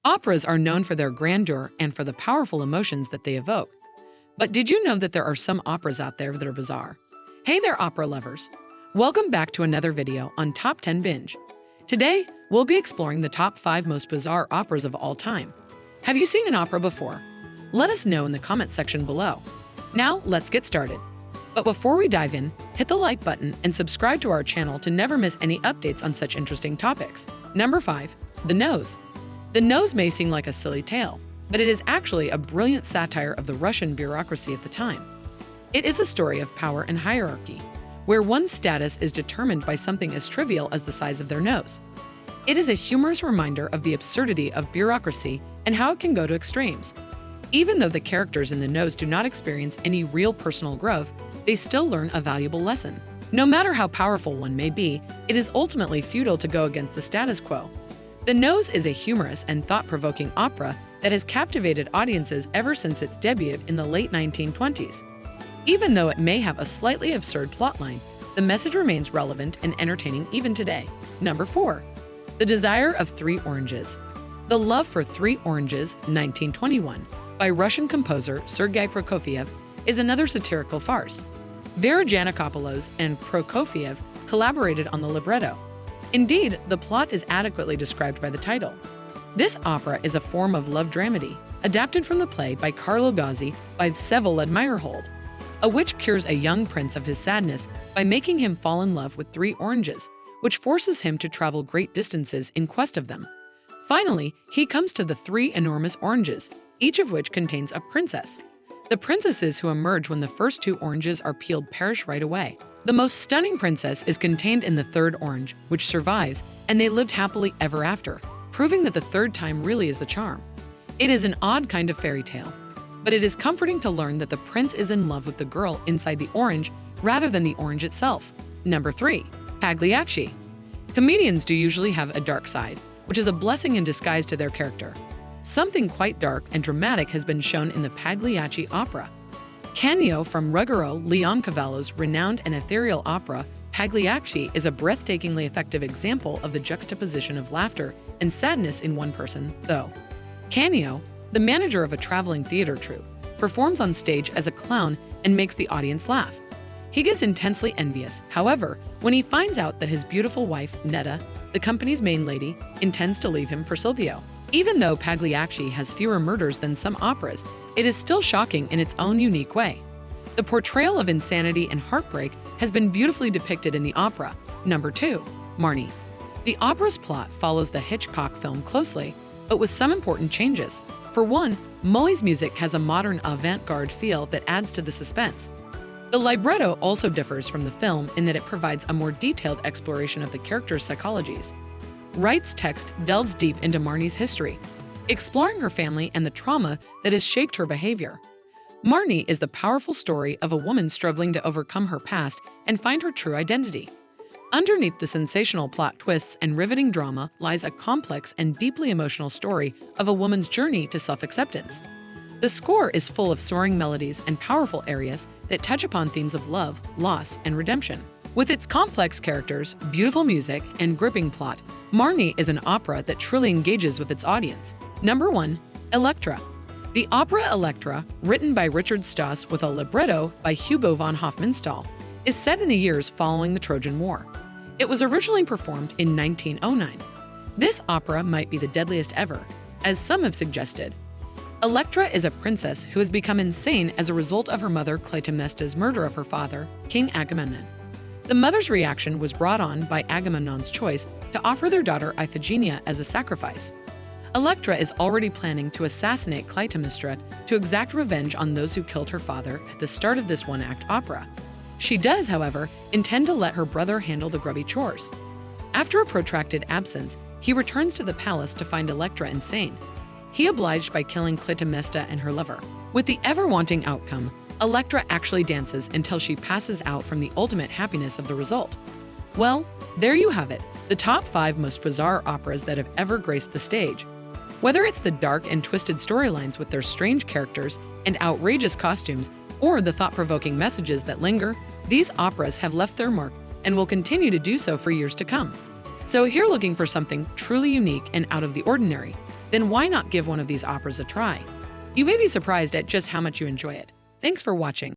Operas are known for their grandeur and for the powerful emotions that they evoke. But did you know that there are some operas out there that are bizarre? Hey there, opera lovers! Welcome back to another video on Top 10 Binge. Today, we'll be exploring the top 5 most bizarre operas of all time. Have you seen an opera before? Let us know in the comment section below. Now, let's get started. But before we dive in, hit the like button and subscribe to our channel to never miss any updates on such interesting topics. Number 5. The Nose. The Nose may seem like a silly tale, but it is actually a brilliant satire of the Russian bureaucracy at the time. It is a story of power and hierarchy, where one's status is determined by something as trivial as the size of their nose. It is a humorous reminder of the absurdity of bureaucracy and how it can go to extremes. Even though the characters in The Nose do not experience any real personal growth, they still learn a valuable lesson. No matter how powerful one may be, it is ultimately futile to go against the status quo. The Nose is a humorous and thought-provoking opera that has captivated audiences ever since its debut in the late 1920s. Even though it may have a slightly absurd plotline, the message remains relevant and entertaining even today. Number 4. The Desire of Three Oranges. The Love for Three Oranges, 1921, by Russian composer Sergei Prokofiev, is another satirical farce. Vera Giannakopoulos and Prokofiev collaborated on the libretto. Indeed, the plot is adequately described by the title. This opera is a form of love dramedy, adapted from the play by Carlo Gozzi by Vsevolod Meyerhold. A witch cures a young prince of his sadness by making him fall in love with 3 oranges, which forces him to travel great distances in quest of them. Finally, he comes to the 3 enormous oranges, each of which contains a princess. The princesses who emerge when the first 2 oranges are peeled perish right away. The most stunning princess is contained in the 3rd orange, which survives, and they lived happily ever after, proving that the 3rd time really is the charm. It is an odd kind of fairy tale, but it is comforting to learn that the prince is in love with the girl inside the orange rather than the orange itself. Number 3. Pagliacci. Comedians do usually have a dark side, which is a blessing in disguise to their character. Something quite dark and dramatic has been shown in the Pagliacci opera. Cameo from Ruggero Leoncavallo's renowned and ethereal opera, Pagliacci is a breathtakingly effective example of the juxtaposition of laughter and sadness in one person, though. Cameo, the manager of a traveling theater troupe, performs on stage as a clown and makes the audience laugh. He gets intensely envious, however, when he finds out that his beautiful wife, Netta, the company's main lady, intends to leave him for Silvio. Even though Pagliacci has fewer murders than some operas, it is still shocking in its own unique way. The portrayal of insanity and heartbreak has been beautifully depicted in the opera. Number 2. Marnie. The opera's plot follows the Hitchcock film closely, but with some important changes. For one, Molly's music has a modern avant-garde feel that adds to the suspense. The libretto also differs from the film in that it provides a more detailed exploration of the characters' psychologies. Wright's text delves deep into Marnie's history, exploring her family and the trauma that has shaped her behavior. Marnie is the powerful story of a woman struggling to overcome her past and find her true identity. Underneath the sensational plot twists and riveting drama lies a complex and deeply emotional story of a woman's journey to self-acceptance. The score is full of soaring melodies and powerful arias that touch upon themes of love, loss, and redemption. With its complex characters, beautiful music, and gripping plot, Marnie is an opera that truly engages with its audience. Number 1. Elektra. The opera Elektra, written by Richard Stoss with a libretto by Hugo von Hofmannsthal, is set in the years following the Trojan War. It was originally performed in 1909. This opera might be the deadliest ever, as some have suggested. Elektra is a princess who has become insane as a result of her mother Clytemnestra's murder of her father, King Agamemnon. The mother's reaction was brought on by Agamemnon's choice to offer their daughter Iphigenia as a sacrifice. Elektra is already planning to assassinate Clytemnestra to exact revenge on those who killed her father at the start of this one-act opera. She does, however, intend to let her brother handle the grubby chores. After a protracted absence, he returns to the palace to find Elektra insane. He obliged by killing Clytemnestra and her lover. With the ever-wanting outcome, Elektra actually dances until she passes out from the ultimate happiness of the result. Well, there you have it, the top 5 most bizarre operas that have ever graced the stage. Whether it's the dark and twisted storylines with their strange characters and outrageous costumes, or the thought-provoking messages that linger, these operas have left their mark and will continue to do so for years to come. So if you're looking for something truly unique and out of the ordinary, then why not give one of these operas a try? You may be surprised at just how much you enjoy it. Thanks for watching.